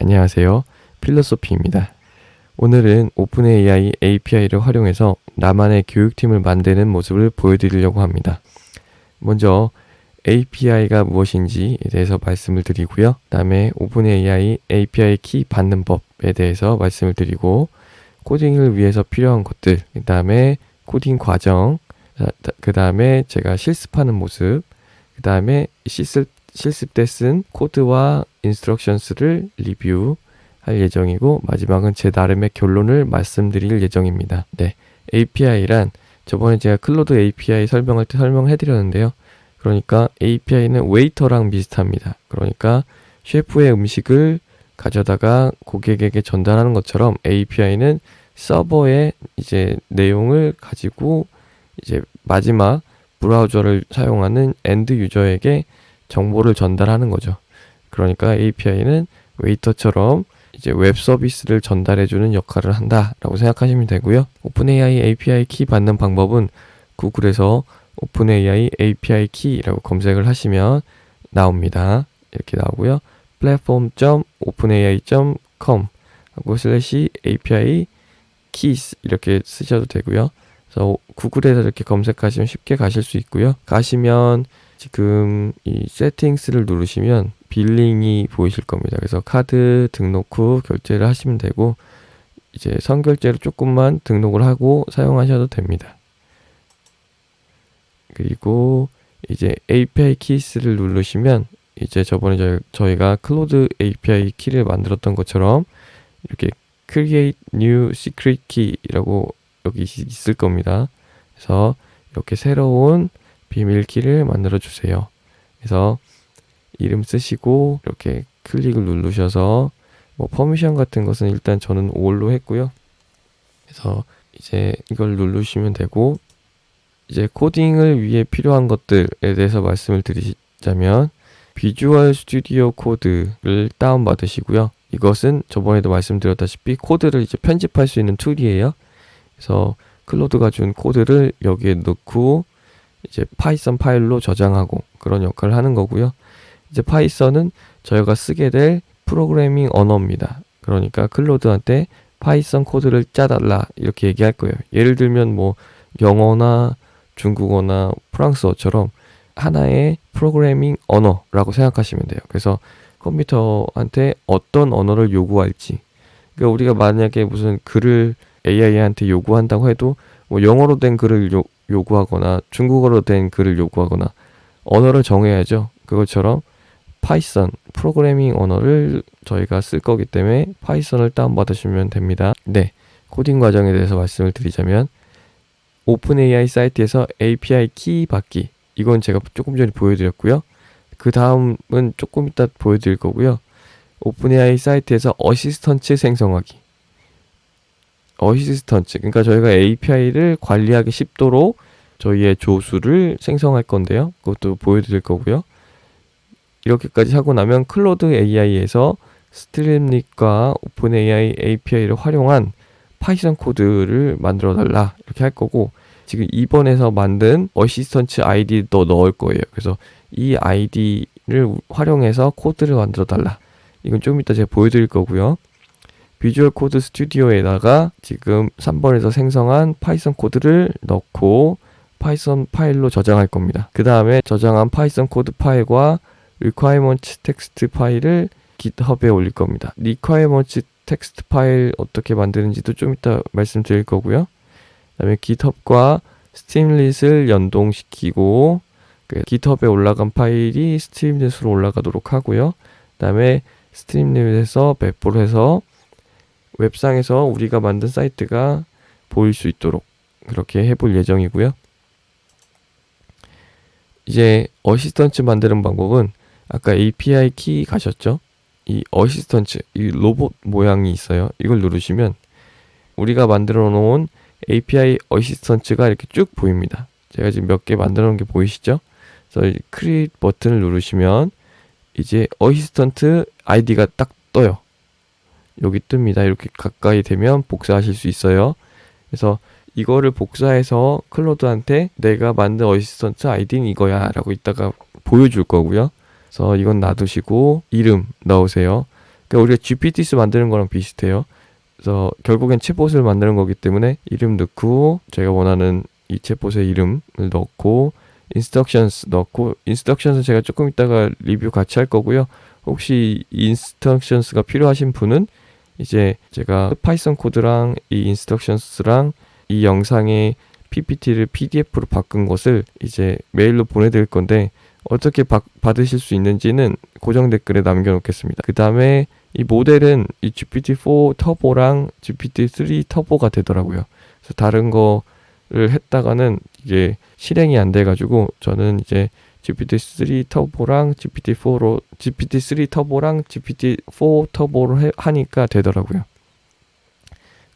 안녕하세요. 필로소피입니다. 오늘은 오픈AI API를 활용해서 나만의 교육팀을 만드는 모습을 보여드리려고 합니다. 먼저 API가 무엇인지에 대해서 말씀을 드리고요. 그 다음에 오픈AI API 키 받는 법에 대해서 말씀을 드리고, 코딩을 위해서 필요한 것들, 그 다음에 코딩 과정, 그 다음에 제가 실습하는 모습, 그 다음에 실습 때 쓴 코드와 인스트럭션스를 리뷰할 예정이고, 마지막은 제 나름의 결론을 말씀드릴 예정입니다. 네, API란 저번에 제가 클로드 API 설명할 때 설명해드렸는데요. 그러니까 API는 웨이터랑 비슷합니다. 그러니까 셰프의 음식을 가져다가 고객에게 전달하는 것처럼 API는 서버의 이제 내용을 가지고 이제 마지막 브라우저를 사용하는 엔드 유저에게 정보를 전달하는 거죠. 그러니까 API는 웨이터처럼 이제 웹 서비스를 전달해주는 역할을 한다라고 생각하시면 되고요. 오픈AI API 키 받는 방법은 구글에서 오픈AI API 키라고 검색을 하시면 나옵니다. 이렇게 나오고요. platform.openai.com 하고 /API keys 이렇게 쓰셔도 되고요. 그래서 구글에서 이렇게 검색하시면 쉽게 가실 수 있고요. 가시면 지금 이 세팅스를 누르시면 빌링이 보이실 겁니다. 그래서 카드 등록 후 결제를 하시면 되고, 이제 선결제로 조금만 등록을 하고 사용하셔도 됩니다. 그리고 이제 API 키스를 누르시면 이제 저번에 저희가 클로드 API 키를 만들었던 것처럼 이렇게 Create New Secret Key라고 여기 있을 겁니다. 그래서 이렇게 새로운 비밀키를 만들어 주세요. 그래서 이름 쓰시고 이렇게 클릭을 누르셔서 뭐 퍼미션 같은 것은 일단 저는 all로 했고요. 그래서 이제 이걸 누르시면 되고, 이제 코딩을 위해 필요한 것들에 대해서 말씀을 드리자면 비주얼 스튜디오 코드를 다운받으시고요. 이것은 저번에도 말씀드렸다시피 코드를 이제 편집할 수 있는 툴이에요. 그래서 클로드가 준 코드를 여기에 넣고 이제 파이썬 파일로 저장하고 그런 역할을 하는 거고요. 이제 파이썬은 저희가 쓰게 될 프로그래밍 언어입니다. 그러니까 클로드한테 파이썬 코드를 짜달라 이렇게 얘기할 거예요. 예를 들면 뭐 영어나 중국어나 프랑스어처럼 하나의 프로그래밍 언어라고 생각하시면 돼요. 그래서 컴퓨터한테 어떤 언어를 요구할지, 그러니까 우리가 만약에 무슨 글을 AI한테 요구한다고 해도 뭐 영어로 된 글을 요구하거나 중국어로 된 글을 요구하거나 언어를 정해야죠. 그것처럼 파이썬 프로그래밍 언어를 저희가 쓸 거기 때문에 파이썬을 다운받으시면 됩니다. 네, 코딩 과정에 대해서 말씀을 드리자면 오픈AI 사이트에서 API 키 받기, 이건 제가 조금 전에 보여드렸고요. 그 다음은 조금 이따 보여드릴 거고요. 오픈AI 사이트에서 어시스턴트 생성하기. 어시스턴트, 그러니까 저희가 API를 관리하기 쉽도록 저희의 조수를 생성할 건데요. 그것도 보여드릴 거고요. 이렇게까지 하고 나면 클로드 AI에서 스트림릿과 오픈AI API를 활용한 파이썬 코드를 만들어 달라 이렇게 할 거고, 지금 2번에서 만든 어시스턴트 아이디도 넣을 거예요. 그래서 이 아이디를 활용해서 코드를 만들어 달라, 이건 좀 이따 제가 보여드릴 거고요. 비주얼 코드 스튜디오에다가 지금 3번에서 생성한 파이썬 코드를 넣고 파이썬 파일로 저장할 겁니다. 그 다음에 저장한 파이썬 코드 파일과 requirements 텍스트 파일을 GitHub에 올릴 겁니다. requirements 텍스트 파일 어떻게 만드는지도 좀 이따 말씀드릴 거고요. 그 다음에 GitHub과 스트림릿을 연동시키고 GitHub에 올라간 파일이 스트림릿으로 올라가도록 하고요. 그 다음에 스트림릿에서 배포를 해서 웹상에서 우리가 만든 사이트가 보일 수 있도록 그렇게 해볼 예정이고요. 이제 어시스턴트 만드는 방법은 아까 API 키 가셨죠? 이 어시스턴트, 이 로봇 모양이 있어요. 이걸 누르시면 우리가 만들어 놓은 API 어시스턴트가 이렇게 쭉 보입니다. 제가 지금 몇 개 만들어 놓은 게 보이시죠? 그래서 크리에이트 버튼을 누르시면 이제 어시스턴트 아이디가 딱 떠요. 여기 뜹니다. 이렇게 가까이 되면 복사하실 수 있어요. 그래서 이거를 복사해서 클로드한테 내가 만든 어시스턴트 아이디는 이거야 라고 이따가 보여줄 거고요. 그래서 이건 놔두시고 이름 넣으세요. 그러니까 우리가 GPTs 만드는 거랑 비슷해요. 그래서 결국엔 챗봇을 만드는 거기 때문에 이름 넣고 제가 원하는 이 챗봇의 이름을 넣고 instructions 넣고, instructions은 제가 조금 이따가 리뷰 같이 할 거고요. 혹시 instructions가 필요하신 분은 이제 제가 파이썬 코드랑 이 instructions랑 이 영상의 PPT를 PDF로 바꾼 것을 이제 메일로 보내드릴 건데 어떻게 받으실 수 있는지는 고정 댓글에 남겨놓겠습니다. 그 다음에 이 모델은 이 GPT-4 터보랑 GPT-3 터보가 되더라고요. 그래서 다른 거를 했다가는 이게 실행이 안 돼가지고 저는 이제 GPT-3 터보랑 GPT-3 터보랑 GPT-4 터보로 하니까 되더라고요.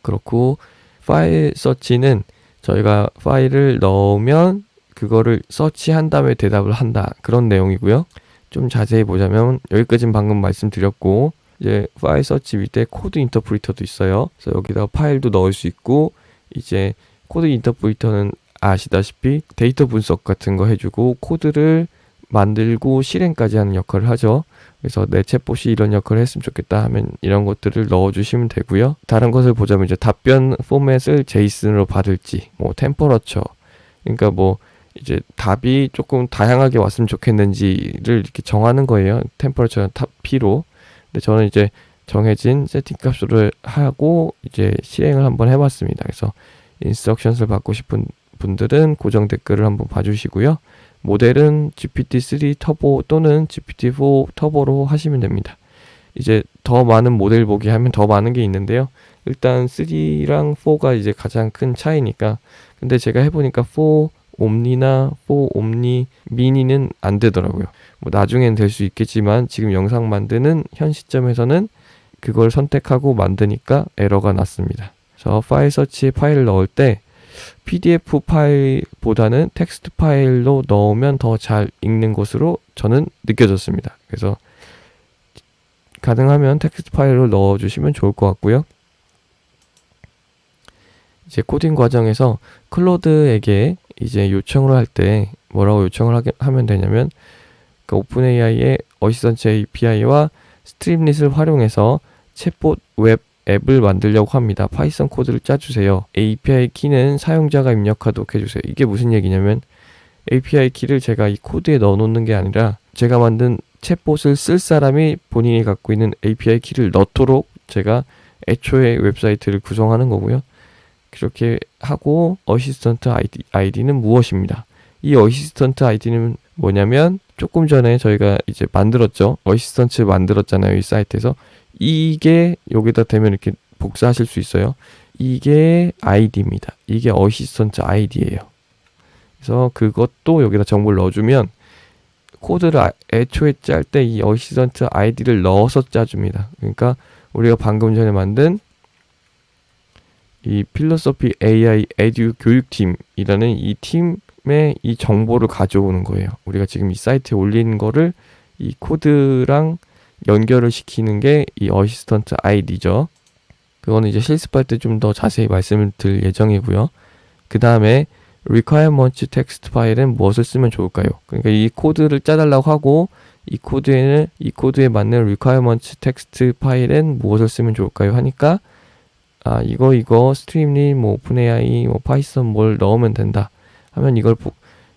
그렇고 파일 서치는 저희가 파일을 넣으면 그거를 서치한 다음에 대답을 한다, 그런 내용이고요. 좀 자세히 보자면 여기까지는 방금 말씀드렸고, 이제 파일 서치 밑에 코드 인터프리터도 있어요. 그래서 여기다가 파일도 넣을 수 있고, 이제 코드 인터프리터는 아시다시피 데이터 분석 같은 거 해주고 코드를 만들고 실행까지 하는 역할을 하죠. 그래서 내 챗봇이 이런 역할을 했으면 좋겠다 하면 이런 것들을 넣어주시면 되고요. 다른 것을 보자면 이제 답변 포맷을 제이슨으로 받을지, 뭐 템퍼러처, 그러니까 뭐 이제 답이 조금 다양하게 왔으면 좋겠는지를 이렇게 정하는 거예요. 템퍼러처는 P로. 근데 저는 이제 정해진 세팅 값으로 하고 이제 실행을 한번 해봤습니다. 그래서 인스트럭션을 받고 싶은 분들은 고정 댓글을 한번 봐주시고요. 모델은 GPT-3 터보 또는 GPT-4 터보로 하시면 됩니다. 이제 더 많은 모델 보기 하면 더 많은 게 있는데요. 일단 3랑 4가 이제 가장 큰 차이니까. 근데 제가 해보니까 4 옴니나 4 옴니 미니는 안 되더라고요. 뭐 나중엔 될 수 있겠지만 지금 영상 만드는 현 시점에서는 그걸 선택하고 만드니까 에러가 났습니다. 그래서 파일 서치에 파일을 넣을 때 PDF 파일보다는 텍스트 파일로 넣으면 더 잘 읽는 것으로 저는 느껴졌습니다. 그래서 가능하면 텍스트 파일로 넣어주시면 좋을 것 같고요. 이제 코딩 과정에서 클로드에게 이제 요청을 할 때 뭐라고 요청을 하면 되냐면, 그 오픈AI의 어시스턴트 API와 스트림릿을 활용해서 챗봇 웹 앱을 만들려고 합니다. 파이썬 코드를 짜주세요. API 키는 사용자가 입력하도록 해주세요. 이게 무슨 얘기냐면 API 키를 제가 이 코드에 넣어놓는 게 아니라 제가 만든 챗봇을 쓸 사람이 본인이 갖고 있는 API 키를 넣도록 제가 애초에 웹사이트를 구성하는 거고요. 그렇게 하고 어시스턴트 아이디는 무엇입니다. 이 어시스턴트 아이디는 뭐냐면 조금 전에 저희가 이제 만들었죠. 어시스턴트 만들었잖아요. 이 사이트에서. 이게 여기다 대면 이렇게 복사하실 수 있어요. 이게 아이디입니다. 이게 어시스턴트 아이디예요. 그래서 그것도 여기다 정보를 넣어주면 코드를 애초에 짤 때 이 어시스턴트 아이디를 넣어서 짜줍니다. 그러니까 우리가 방금 전에 만든 이 필로소피 AI 에듀 교육팀이라는 이 팀의 이 정보를 가져오는 거예요. 우리가 지금 이 사이트에 올린 거를 이 코드랑 연결을 시키는 게 이 어시스턴트 아이디죠. 그거는 이제 실습할 때 좀 더 자세히 말씀을 드릴 예정이고요. 그 다음에 requirements text 파일은 무엇을 쓰면 좋을까요? 그러니까 이 코드를 짜달라고 하고 이 코드에 맞는 requirements text 파일은 무엇을 쓰면 좋을까요? 하니까 이거 스트림릿 뭐 오픈AI 뭐 파이썬 뭘 넣으면 된다 하면 이걸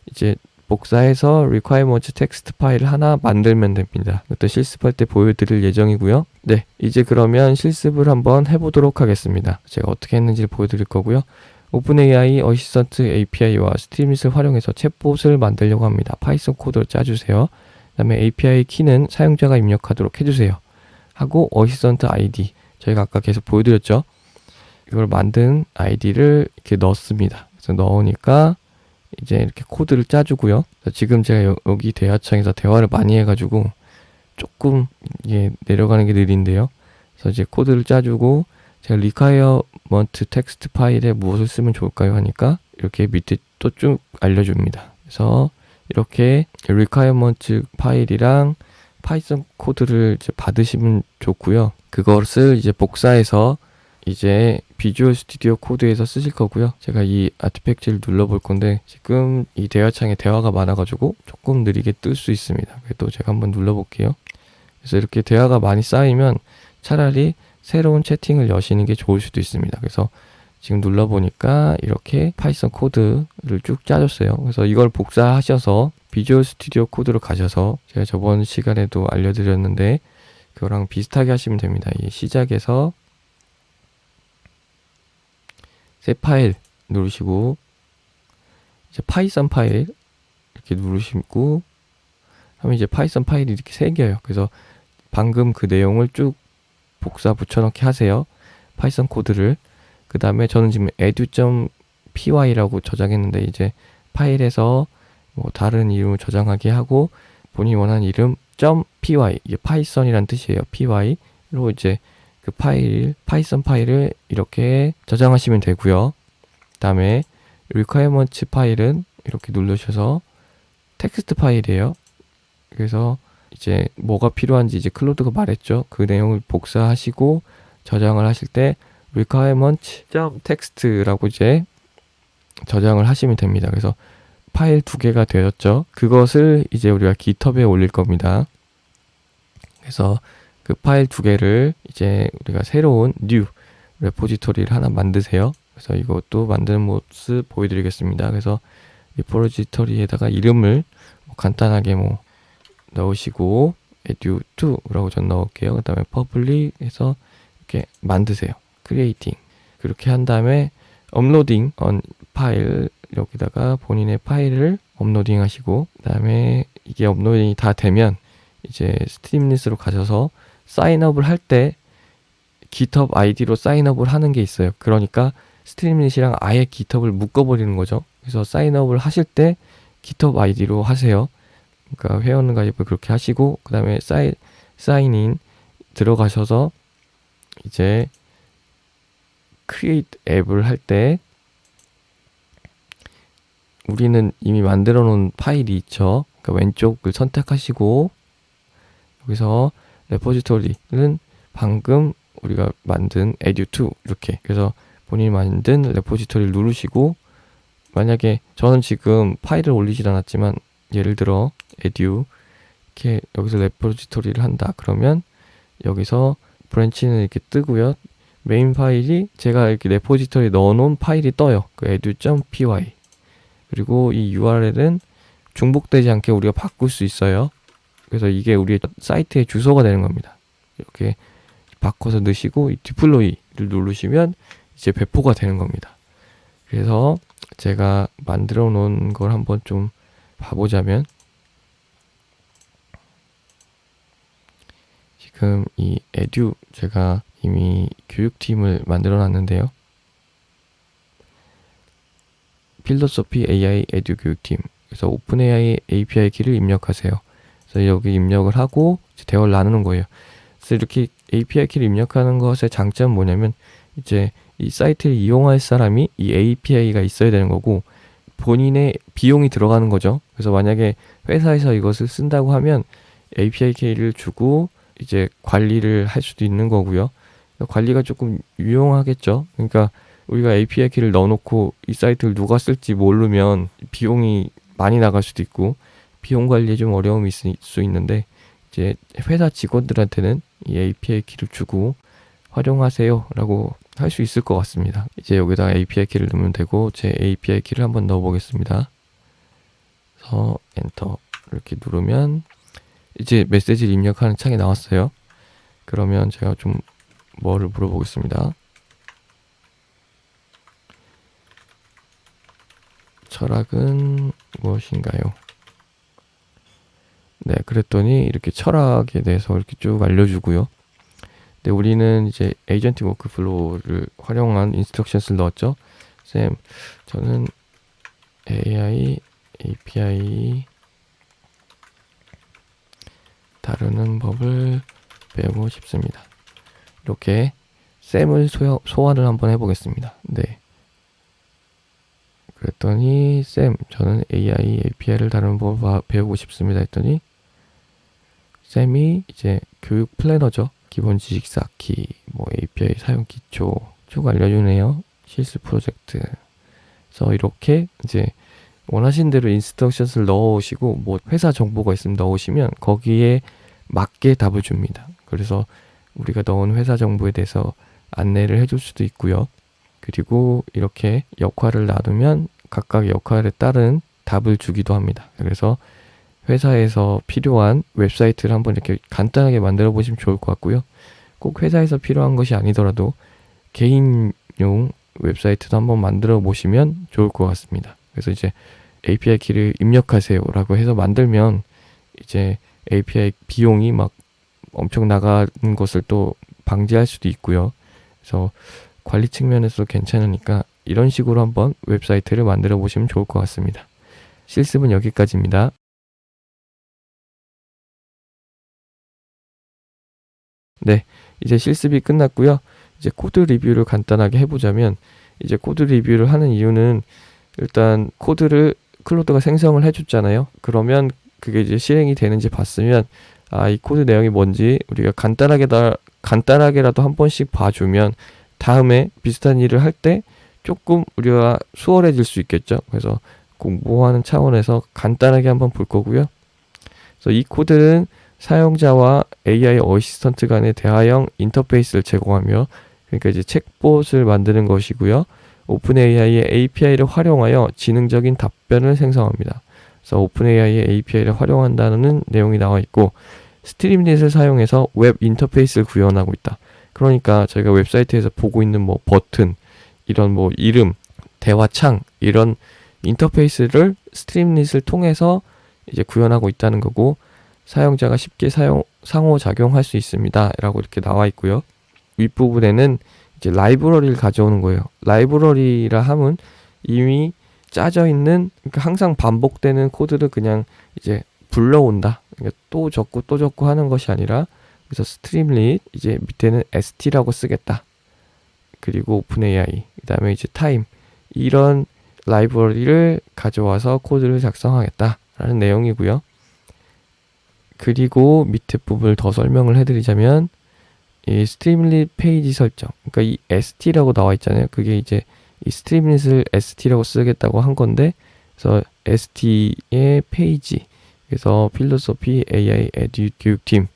이제 복사해서 requirements text 파일 하나 만들면 됩니다. 그것도 실습할 때 보여드릴 예정이고요. 네, 이제 그러면 실습을 한번 해보도록 하겠습니다. 제가 어떻게 했는지를 보여드릴 거고요. 오픈AI 어시스턴트 API와 스트림릿을 활용해서 챗봇을 만들려고 합니다. 파이썬 코드를 짜주세요. 그 다음에 API 키는 사용자가 입력하도록 해주세요. 하고 어시스턴트 ID, 저희가 아까 계속 보여드렸죠. 이걸 만든 아이디를 이렇게 넣습니다. 그래서 넣으니까 이제 이렇게 코드를 짜주고요. 지금 제가 여기 대화창에서 대화를 많이 해가지고 조금 이게 내려가는 게 느린데요. 그래서 이제 코드를 짜주고 제가 requirement text 파일에 무엇을 쓰면 좋을까요? 하니까 이렇게 밑에 또 쭉 알려줍니다. 그래서 이렇게 requirement 파일이랑 파이썬 코드를 이제 받으시면 좋고요. 그것을 이제 복사해서 이제 비주얼 스튜디오 코드에서 쓰실 거고요. 제가 이 아티팩트를 눌러볼 건데 지금 이 대화창에 대화가 많아가지고 조금 느리게 뜰 수 있습니다. 그래도 제가 한번 눌러볼게요. 그래서 이렇게 대화가 많이 쌓이면 차라리 새로운 채팅을 여시는 게 좋을 수도 있습니다. 그래서 지금 눌러보니까 이렇게 파이썬 코드를 쭉 짜줬어요. 그래서 이걸 복사하셔서 비주얼 스튜디오 코드로 가셔서 제가 저번 시간에도 알려드렸는데 그거랑 비슷하게 하시면 됩니다. 이 시작에서 새 파일 누르시고 이제 파이썬 파일 이렇게 누르시고 하면 이제 파이썬 파일이 이렇게 생겨요. 그래서 방금 그 내용을 쭉 복사 붙여넣기 하세요. 파이썬 코드를. 그 다음에 저는 지금 edu.py라고 저장했는데 이제 파일에서 뭐 다른 이름을 저장하게 하고 본인이 원하는 이름 .py 이게 파이썬이란 뜻이에요. py로 이제 그 파일 파이썬 파일을 이렇게 저장하시면 되고요. 그 다음에 requirements 파일은 이렇게 누르셔서 텍스트 파일이에요. 그래서 이제 뭐가 필요한지 이제 클로드가 말했죠. 그 내용을 복사하시고 저장을 하실 때 requirements.txt라고 이제 저장을 하시면 됩니다. 그래서 파일 2개가 되었죠. 그것을 이제 우리가 GitHub에 올릴 겁니다. 그래서 그 파일 2개를 이제 우리가 새로운 new 레포지토리를 하나 만드세요. 그래서 이것도 만드는 모습 보여드리겠습니다. 그래서 리포지토리에다가 이름을 간단하게 넣으시고 edu2라고 전 넣을게요. 그 다음에 public 해서 이렇게 만드세요. creating 그렇게 한 다음에 업로딩 파일 여기다가 본인의 파일을 업로딩 하시고 그 다음에 이게 업로딩이 다 되면 이제 스트림릿으로 가셔서 사인업을 할 때 GitHub 아이디로 사인업을 하는 게 있어요. 그러니까 스트림릿이랑 아예 GitHub을 묶어버리는 거죠. 그래서 사인업을 하실 때 GitHub 아이디로 하세요. 그러니까 회원 가입을 그렇게 하시고 그 다음에 사인인 들어가셔서 이제 create 앱을 할 때 우리는 이미 만들어 놓은 파일이 있죠. 그러니까 왼쪽을 선택하시고 여기서 레포지토리는 방금 우리가 만든 edu2 이렇게 그래서 본인이 만든 레포지토리를 누르시고 만약에 저는 지금 파일을 올리질 않았지만 예를 들어 edu 이렇게 여기서 레포지토리를 한다 그러면 여기서 브랜치는 이렇게 뜨고요. 메인 파일이 제가 이렇게 레포지토리에 넣어놓은 파일이 떠요. 그 edu.py 그리고 이 URL은 중복되지 않게 우리가 바꿀 수 있어요. 그래서 이게 우리 사이트의 주소가 되는 겁니다. 이렇게 바꿔서 넣으시고 이 디플로이를 누르시면 이제 배포가 되는 겁니다. 그래서 제가 만들어 놓은 걸 한번 좀 봐보자면 지금 이 edu 제가 이미 교육팀을 만들어 놨는데요. 필로소피 AI edu 교육팀 그래서 오픈AI API 키를 입력하세요. 그래서 여기 입력을 하고 이제 대화를 나누는 거예요. 그래서 이렇게 API 키를 입력하는 것의 장점은 뭐냐면 이제 이 사이트를 이용할 사람이 이 API가 있어야 되는 거고 본인의 비용이 들어가는 거죠. 그래서 만약에 회사에서 이것을 쓴다고 하면 API 키를 주고 이제 관리를 할 수도 있는 거고요. 관리가 조금 유용하겠죠. 그러니까 우리가 API 키를 넣어놓고 이 사이트를 누가 쓸지 모르면 비용이 많이 나갈 수도 있고 비용 관리에 좀 어려움이 있을 수 있는데 이제 회사 직원들한테는 이 API 키를 주고 활용하세요 라고 할 수 있을 것 같습니다. 이제 여기다가 API 키를 넣으면 되고 제 API 키를 한번 넣어 보겠습니다. 그래서 엔터 이렇게 누르면 이제 메시지를 입력하는 창이 나왔어요. 그러면 제가 좀 뭐를 물어보겠습니다. 철학은 무엇인가요? 네, 그랬더니 이렇게 철학에 대해서 이렇게 쭉 알려주고요. 근데 우리는 이제 에이전틱 워크플로우를 활용한 인스트럭션스를 넣었죠. 쌤, 저는 AI API 다루는 법을 배우고 싶습니다. 이렇게 쌤을 소환을 한번 해보겠습니다. 네. 그랬더니 쌤, 저는 AI API를 다루는 법을 배우고 싶습니다. 했더니 쌤이 이제 교육 플래너죠. 기본 지식 쌓기, 뭐 API 사용 기초 쭉 알려주네요. 실습 프로젝트. 그래서 이렇게 이제 원하신 대로 인스트럭션을 넣으시고 뭐 회사 정보가 있으면 넣으시면 거기에 맞게 답을 줍니다. 그래서 우리가 넣은 회사 정보에 대해서 안내를 해줄 수도 있고요. 그리고 이렇게 역할을 나누면 각각 역할에 따른 답을 주기도 합니다. 그래서 회사에서 필요한 웹사이트를 한번 이렇게 간단하게 만들어 보시면 좋을 것 같고요. 꼭 회사에서 필요한 것이 아니더라도 개인용 웹사이트도 한번 만들어 보시면 좋을 것 같습니다. 그래서 이제 API 키를 입력하세요 라고 해서 만들면 이제 API 비용이 막 엄청 나가는 것을 또 방지할 수도 있고요. 그래서 관리 측면에서도 괜찮으니까 이런 식으로 한번 웹사이트를 만들어 보시면 좋을 것 같습니다. 실습은 여기까지입니다. 네, 이제 실습이 끝났고요. 이제 코드 리뷰를 간단하게 해보자면, 이제 코드 리뷰를 하는 이유는 일단 코드를 클로드가 생성을 해줬잖아요. 그러면 그게 이제 실행이 되는지 봤으면 이 코드 내용이 뭔지 우리가 간단하게라도 한 번씩 봐주면 다음에 비슷한 일을 할 때 조금 우리가 수월해질 수 있겠죠. 그래서 공부하는 차원에서 간단하게 한번 볼 거고요. 그래서 이 코드는 사용자와 AI 어시스턴트 간의 대화형 인터페이스를 제공하며, 그러니까 이제 챗봇을 만드는 것이고요. 오픈AI의 API를 활용하여 지능적인 답변을 생성합니다. 그래서 오픈AI의 API를 활용한다는 내용이 나와 있고, 스트림릿을 사용해서 웹 인터페이스를 구현하고 있다. 그러니까 저희가 웹사이트에서 보고 있는 뭐 버튼, 이런 뭐 이름, 대화창, 이런 인터페이스를 스트림릿을 통해서 이제 구현하고 있다는 거고, 사용자가 쉽게 상호작용할 수 있습니다 라고 이렇게 나와 있고요. 윗부분에는 이제 라이브러리를 가져오는 거예요. 라이브러리라 함은 이미 짜져 있는, 그러니까 항상 반복되는 코드를 그냥 이제 불러온다. 그러니까 또 적고 하는 것이 아니라, 그래서 스트림릿, 이제 밑에는 st라고 쓰겠다. 그리고 오픈AI, 그 다음에 이제 타임, 이런 라이브러리를 가져와서 코드를 작성하겠다라는 내용이고요. 그리고 밑에 부분을 더 설명을 해드리자면, 이 스트림릿 페이지 설정, 그러니까 이 st라고 나와 있잖아요. 그게 이제 이 스트림릿을 st라고 쓰겠다고 한 건데, 그래서 st의 페이지, 그래서 필로소피 AI 에듀 교육팀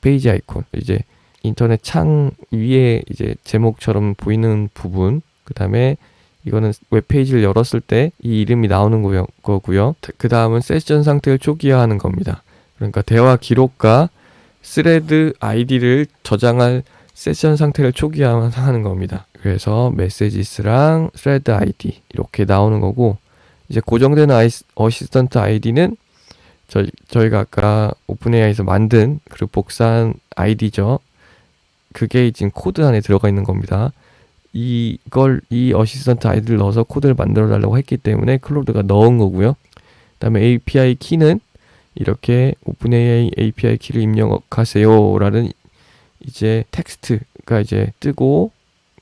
페이지 아이콘, 이제 인터넷 창 위에 이제 제목처럼 보이는 부분, 그 다음에 이거는 웹페이지를 열었을 때 이 이름이 나오는 거고요. 그 다음은 세션 상태를 초기화하는 겁니다. 그러니까 대화 기록과 스레드 아이디를 저장할 세션 상태를 초기화하는 겁니다. 그래서 메시지스랑 스레드 아이디 이렇게 나오는 거고, 이제 고정된 어시스턴트 아이디는 저희가 아까 오픈AI에서 만든 그리고 복사한 아이디죠. 그게 지금 코드 안에 들어가 있는 겁니다. 이 어시스턴트 아이디를 넣어서 코드를 만들어 달라고 했기 때문에 클로드가 넣은 거고요. 그 다음에 API 키는 이렇게 오픈AI API 키를 입력하세요 라는 이제 텍스트가 이제 뜨고,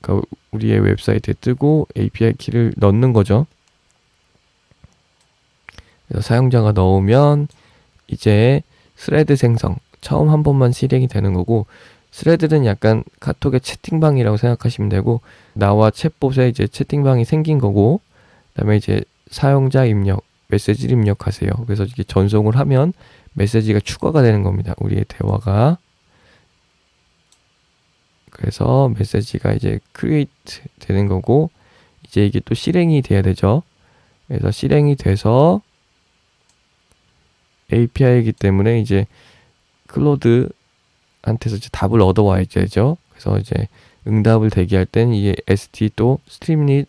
그러니까 우리의 웹사이트에 뜨고 API 키를 넣는 거죠. 그래서 사용자가 넣으면 이제 스레드 생성 처음 한 번만 실행이 되는 거고, 스레드는 약간 카톡의 채팅방이라고 생각하시면 되고, 나와 챗봇에 이제 채팅방이 생긴 거고, 그다음에 이제 사용자 입력, 메시지를 입력하세요. 그래서 이게 전송을 하면 메시지가 추가가 되는 겁니다. 우리의 대화가. 그래서 메시지가 이제 크리에이트 되는 거고, 이제 이게 또 실행이 돼야 되죠. 그래서 실행이 돼서 API이기 때문에 이제 클로드한테서 이제 답을 얻어와야 되죠. 그래서 이제 응답을 대기할 땐 이게 ST 또 스트림릿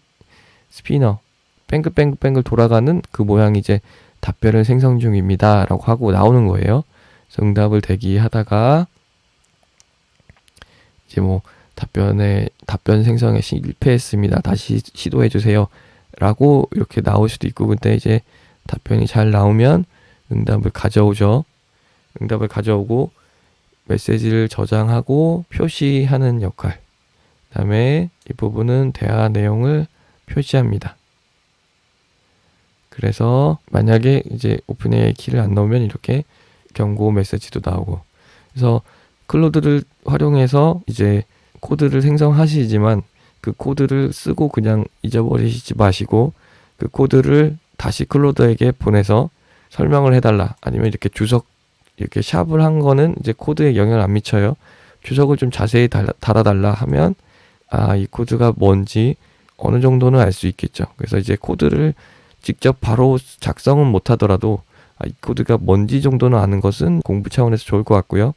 스피너 뱅글뱅글 돌아가는 그 모양이 이제 답변을 생성 중입니다 라고 하고 나오는 거예요. 그래서 응답을 대기하다가 이제 뭐 답변 생성에 실패했습니다, 다시 시도해 주세요 라고 이렇게 나올 수도 있고, 근데 이제 답변이 잘 나오면 응답을 가져오죠. 응답을 가져오고 메시지를 저장하고 표시하는 역할. 그 다음에 이 부분은 대화 내용을 표시합니다. 그래서 만약에 이제 오픈AI 키를 안 넣으면 이렇게 경고 메시지도 나오고, 그래서 클로드를 활용해서 이제 코드를 생성하시지만 그 코드를 쓰고 그냥 잊어버리시지 마시고, 그 코드를 다시 클로드에게 보내서 설명을 해달라, 아니면 이렇게 이렇게 샵을 한 거는 이제 코드에 영향을 안 미쳐요. 주석을 좀 자세히 달아달라 하면 이 코드가 뭔지 어느 정도는 알 수 있겠죠. 그래서 이제 코드를 직접 바로 작성은 못 하더라도 이 코드가 뭔지 정도는 아는 것은 공부 차원에서 좋을 것 같고요.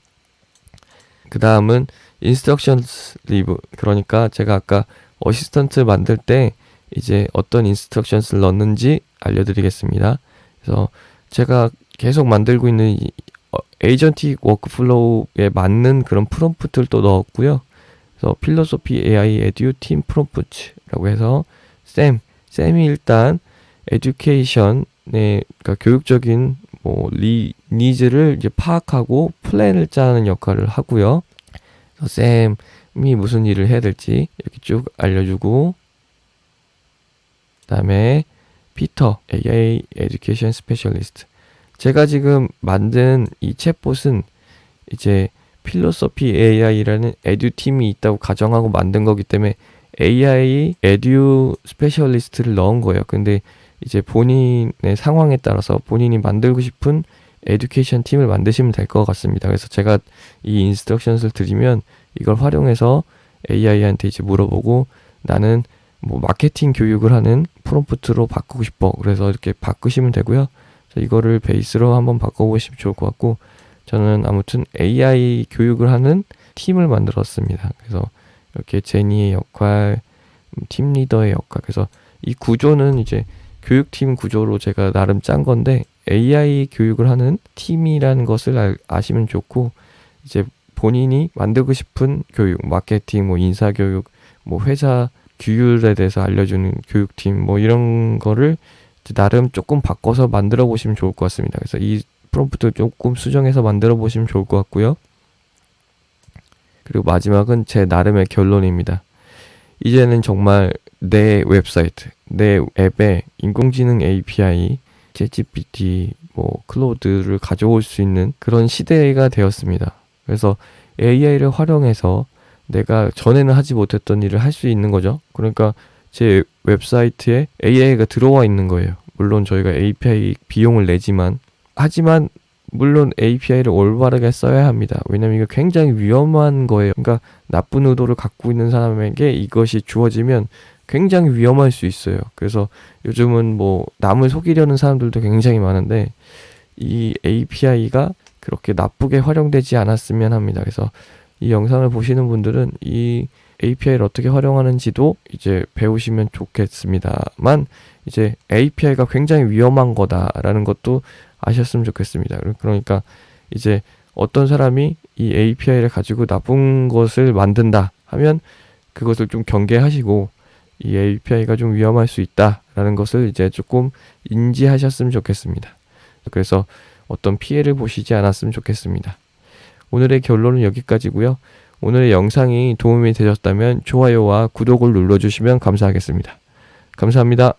그 다음은 instructions leave, 그러니까 제가 아까 어시스턴트 만들 때 이제 어떤 instructions를 넣는지 알려드리겠습니다. 그래서 제가 계속 만들고 있는 에이전틱 워크플로우에 맞는 그런 프롬프트를 또 넣었고요. 그래서 필로소피 AI 에듀 팀 프롬프트라고 해서 쌤이 일단 에듀케이션의 그러니까 교육적인 니즈를 이제 파악하고 플랜을 짜는 역할을 하고요. 그래서 쌤이 무슨 일을 해야 될지 이렇게 쭉 알려주고, 그다음에 피터 AI 에듀케이션 스페셜리스트, 제가 지금 만든 이 챗봇은 이제 필로소피 AI라는 에듀 팀이 있다고 가정하고 만든 거기 때문에 AI 에듀 스페셜리스트를 넣은 거예요. 근데 이제 본인의 상황에 따라서 본인이 만들고 싶은 에듀케이션 팀을 만드시면 될 것 같습니다. 그래서 제가 이 인스트럭션을 드리면 이걸 활용해서 AI한테 이제 물어보고, 나는 마케팅 교육을 하는 프롬프트로 바꾸고 싶어. 그래서 이렇게 바꾸시면 되고요. 이거를 베이스로 한번 바꿔보시면 좋을 것 같고, 저는 아무튼 AI 교육을 하는 팀을 만들었습니다. 그래서 이렇게 제니의 역할, 팀 리더의 역할, 그래서 이 구조는 이제 교육팀 구조로 제가 나름 짠 건데, AI 교육을 하는 팀이라는 것을 아시면 좋고, 이제 본인이 만들고 싶은 교육, 마케팅, 인사교육, 회사 규율에 대해서 알려주는 교육팀, 이런 거를 나름 조금 바꿔서 만들어 보시면 좋을 것 같습니다. 그래서 이 프롬프트 조금 수정해서 만들어 보시면 좋을 것 같고요. 그리고 마지막은 제 나름의 결론입니다. 이제는 정말 내 웹사이트, 내 앱에 인공지능 API, 챗GPT, 클로드를 가져올 수 있는 그런 시대가 되었습니다. 그래서 AI를 활용해서 내가 전에는 하지 못했던 일을 할 수 있는 거죠. 그러니까 제 웹사이트에 AI가 들어와 있는 거예요. 물론 저희가 API 비용을 내지만, 하지만 물론 API를 올바르게 써야 합니다. 왜냐면 이거 굉장히 위험한 거예요. 그러니까 나쁜 의도를 갖고 있는 사람에게 이것이 주어지면 굉장히 위험할 수 있어요. 그래서 요즘은 남을 속이려는 사람들도 굉장히 많은데, 이 API가 그렇게 나쁘게 활용되지 않았으면 합니다. 그래서 이 영상을 보시는 분들은 이 API를 어떻게 활용하는지도 이제 배우시면 좋겠습니다만, 이제 API가 굉장히 위험한 거다라는 것도 아셨으면 좋겠습니다. 그러니까 이제 어떤 사람이 이 API를 가지고 나쁜 것을 만든다 하면 그것을 좀 경계하시고, 이 API가 좀 위험할 수 있다라는 것을 이제 조금 인지하셨으면 좋겠습니다. 그래서 어떤 피해를 보시지 않았으면 좋겠습니다. 오늘의 결론은 여기까지고요. 오늘의 영상이 도움이 되셨다면 좋아요와 구독을 눌러주시면 감사하겠습니다. 감사합니다.